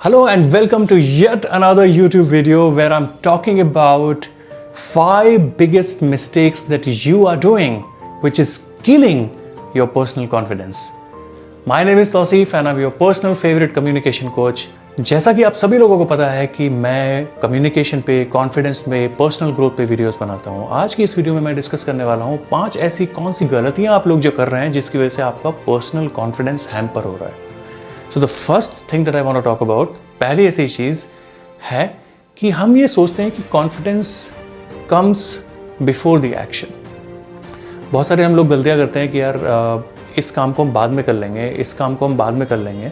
Hello and welcome to yet another YouTube video where I'm talking about 5 biggest mistakes that you are doing which is killing your personal confidence. My name is Tausif and I'm your personal favorite communication coach. जैसा कि आप सभी लोगों को पता है कि मैं कम्युनिकेशन पे, कॉन्फिडेंस में, पर्सनल ग्रोथ पे वीडियोस बनाता हूँ। आज की इस वीडियो में मैं डिस्कस करने वाला हूँ 5 ऐसी कौन सी गलतियाँ आप लोग जो कर रहे हैं जिसकी वजह से आपका पर्सनल कॉन्फिडेंस हैम्पर हो रहा है। So the first thing that I want to talk about, पहली ऐसी चीज़ है कि हम ये सोचते हैं कि confidence comes before the action. बहुत सारे हम लोग गलतियाँ करते हैं कि यार इस काम को हम बाद में कर लेंगे, इस काम को हम बाद में कर लेंगे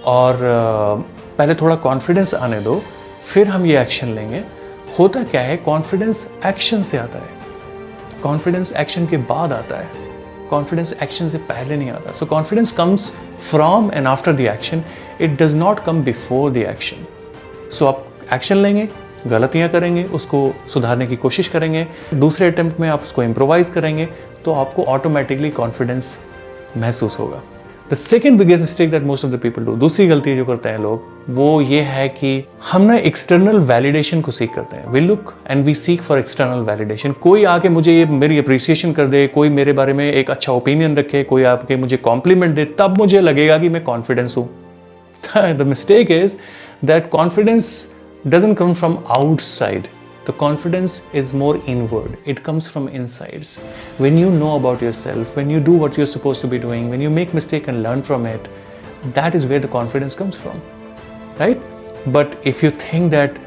और पहले थोड़ा कॉन्फिडेंस आने दो फिर हम ये एक्शन लेंगे। होता क्या है, कॉन्फिडेंस एक्शन से आता है, कॉन्फिडेंस एक्शन के बाद आता है, कॉन्फिडेंस एक्शन से पहले नहीं आता। So confidence comes from and after the action, it does not come before the action. So आप एक्शन लेंगे, गलतियां करेंगे, उसको सुधारने की कोशिश करेंगे, दूसरे अटेम्प्ट में आप उसको इम्प्रोवाइज करेंगे तो आपको ऑटोमेटिकली कॉन्फिडेंस महसूस होगा। The second biggest mistake that most of the people do, दूसरी गलती जो करते हैं लोग, वो ये है कि हम ना एक्सटर्नल वैलिडेशन को सीख करते हैं। We look and we seek for external validation. कोई आके मुझे ये मेरी अप्रिसिएशन कर दे, कोई मेरे बारे में एक अच्छा ओपिनियन रखे, कोई आके मुझे कॉम्प्लीमेंट दे, तब मुझे लगेगा कि मैं कॉन्फिडेंस हूँ। The mistake is that confidence doesn't come from outside. The confidence is more inward. It comes from insides. When you know about yourself, when you do what you're supposed to be doing, when you make mistake and learn from it, that is where the confidence comes from, right? But if you think that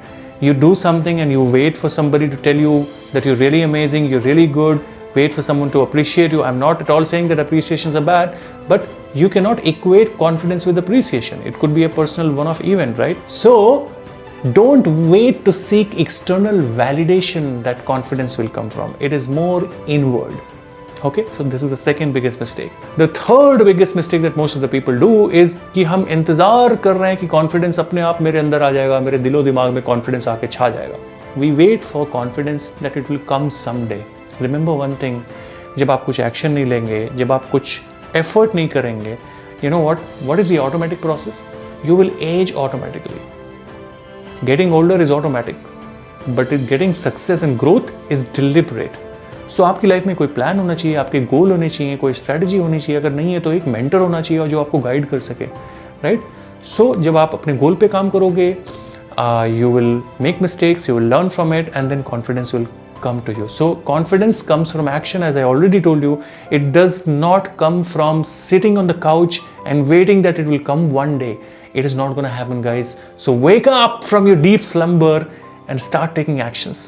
you do something and you wait for somebody to tell you that you're really amazing, you're really good, wait for someone to appreciate you. I'm not at all saying that appreciations are bad, but you cannot equate confidence with appreciation. It could be a personal one-off event, right? So don't wait to seek external validation that confidence will come from. It is more inward. Okay, so this is the second biggest mistake. The third biggest mistake that most of the people do is कि हम इंतजार कर रहे हैं कि confidence अपने आप मेरे अंदर आ जाएगा, मेरे दिलो दिमाग में confidence आके छा जाएगा. We wait for confidence that it will come someday. Remember one thing, जब आप कुछ action नहीं लेंगे, जब आप कुछ effort नहीं करेंगे, you know what is the automatic process? You will age automatically. Getting older is automatic, but getting success and growth is deliberate. So आपकी लाइफ में कोई प्लान होना चाहिए, आपके गोल होने चाहिए, कोई स्ट्रैटेजी होनी चाहिए। अगर नहीं है तो एक मेंटर होना चाहिए और जो आपको गाइड कर सके, राइट? सो जब आप अपने गोल पे काम करोगे, you will make mistakes, you will learn from it, and then confidence will come to you. So confidence comes from action, as I already told you. It does not come from sitting on the couch and waiting that it will come one day. It is not going to happen, guys. So wake up from your deep slumber and start taking actions.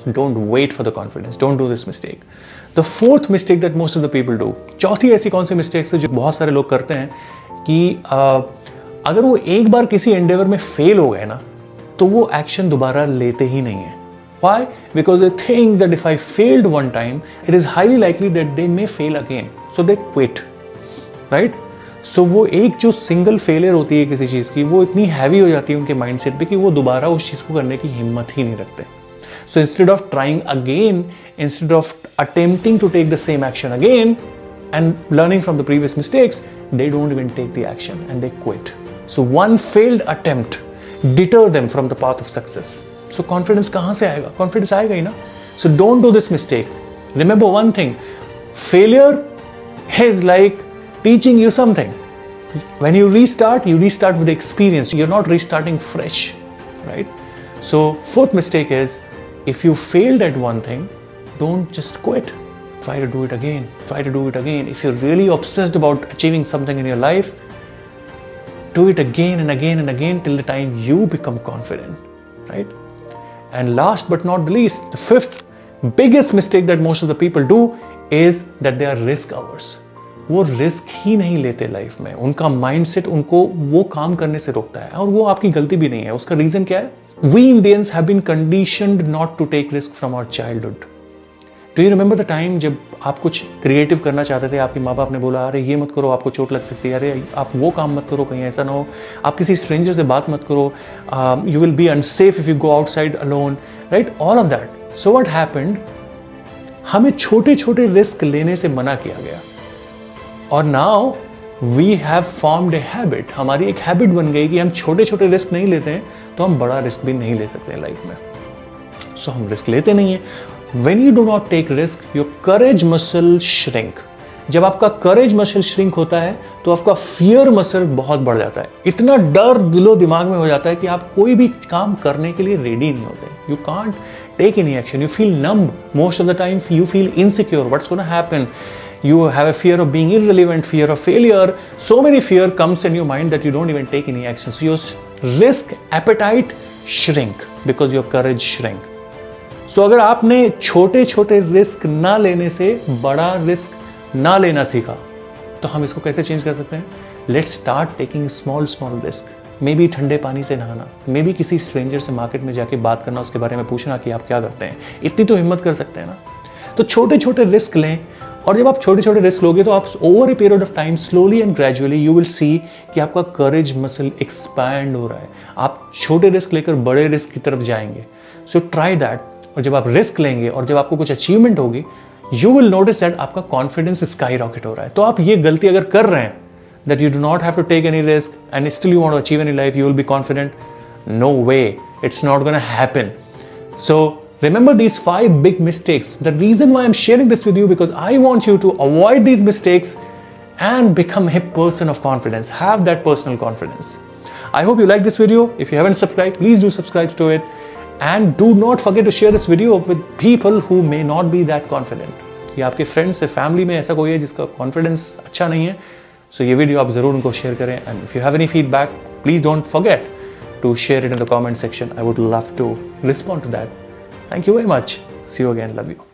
So don't wait for the confidence. Don't do this mistake. The fourth mistake that most of the people do. चौथी ऐसी कौन सी mistakes है जो बहुत सारे लोग करते हैं कि अगर वो एक बार किसी एंडेवर में फेल हो गए ना तो वो एक्शन दोबारा लेते ही नहीं है। Why? Because they think that if I failed one time, it is highly likely that they may fail again. So they quit, right? So वो एक जो सिंगल फेलियर होती है किसी चीज़ की, वो इतनी हैवी हो जाती है उनके माइंडसेट पे कि वो दोबारा उस चीज़ को करने की हिम्मत ही नहीं रखते। So instead of trying again, instead of attempting to take the same action again and learning from the previous mistakes, they don't even take the action and they quit. So one failed attempt deter them from the path of success. So confidence कहाँ से आएगा? Confidence आएगा ही ना। So don't do this mistake. Remember one thing, failure is like teaching you something. When you restart with experience. You're not restarting fresh, right? So fourth mistake is, if you failed at one thing, don't just quit. Try to do it again. Try to do it again. If you're really obsessed about achieving something in your life, do it again and again and again till the time you become confident, right? And last but not the least, the fifth biggest mistake that most of the people do is that they are risk averse. वो risk ही नहीं लेते life में, उनका mindset उनको वो काम करने से रोकता है और वो आपकी गलती भी नहीं है। उसका रीजन क्या है? We Indians have been conditioned not to take risk from our childhood. Do you remember the time जब आप कुछ क्रिएटिव करना चाहते थे, आपके माँ बाप ने बोला अरे ये मत करो, आपको चोट लग सकती है, अरे आप वो काम मत करो, कहीं ऐसा ना हो, आप किसी स्ट्रेंजर से बात मत करो, you will B unsafe if you go outside alone, right? All of that. So what happened, हमें छोटे छोटे रिस्क लेने से मना किया गया और now we have formed a habit, हमारी एक हैबिट बन गई कि हम छोटे छोटे रिस्क नहीं लेते हैं तो हम बड़ा रिस्क भी नहीं ले सकते हैं लाइफ में। सो हम रिस्क लेते नहीं है। When you do not take risk, your courage muscle shrink. जब आपका करेज मसल श्रिंक होता है तो आपका फियर मसल बहुत बढ़ जाता है। इतना डर दिलो दिमाग में हो जाता है कि आप कोई भी काम करने के लिए रेडी नहीं होते। You can't take any action, you feel numb most of the time, you feel insecure, what's gonna happen, you have a fear of being irrelevant, fear of failure, so many fear comes in your mind that you don't even take any action. So your risk appetite shrink because your courage shrink. So अगर आपने छोटे छोटे risk ना लेने से बड़ा risk ना लेना सीखा तो हम इसको कैसे चेंज कर सकते हैं? Let's start taking small small risk. May be ठंडे पानी से नहाना, मे बी किसी स्ट्रेंजर से मार्केट में जाके बात करना, उसके बारे में पूछना कि आप क्या करते हैं। इतनी तो हिम्मत कर सकते हैं ना। तो छोटे छोटे रिस्क लें, और जब आप छोटे छोटे रिस्क लोगे तो आप over a period of time slowly and gradually you will see कि आपका करेज मसल एक्सपैंड हो रहा है। आप छोटे रिस्क लेकर बड़े रिस्क की तरफ जाएंगे। So try that. और जब आप रिस्क लेंगे और जब आपको कुछ अचीवमेंट होगी, यू विल नोटिस दैट आपका कॉन्फिडेंस स्काई रॉकेट हो रहा है। तो आप ये गलती अगर कर रहे हैं, that you do not have to take any risk and still you want to achieve in life, you will be confident, no way, it's not gonna happen. So remember these 5 big mistakes. The reason why I'm sharing this with you because I want you to avoid these mistakes and become a person of confidence. Have that personal confidence. I hope you like this video. If you haven't subscribed, please do subscribe to it. And do not forget to share this video with people who may not be that confident. या आपके friends से family में ऐसा कोई है जिसका confidence अच्छा नहीं है, सो ये वीडियो आप ज़रूर उनको शेयर करें। And if you have any feedback, please don't forget to share it in the comment section. I would love to respond to that. Thank you very much. See you again. Love you.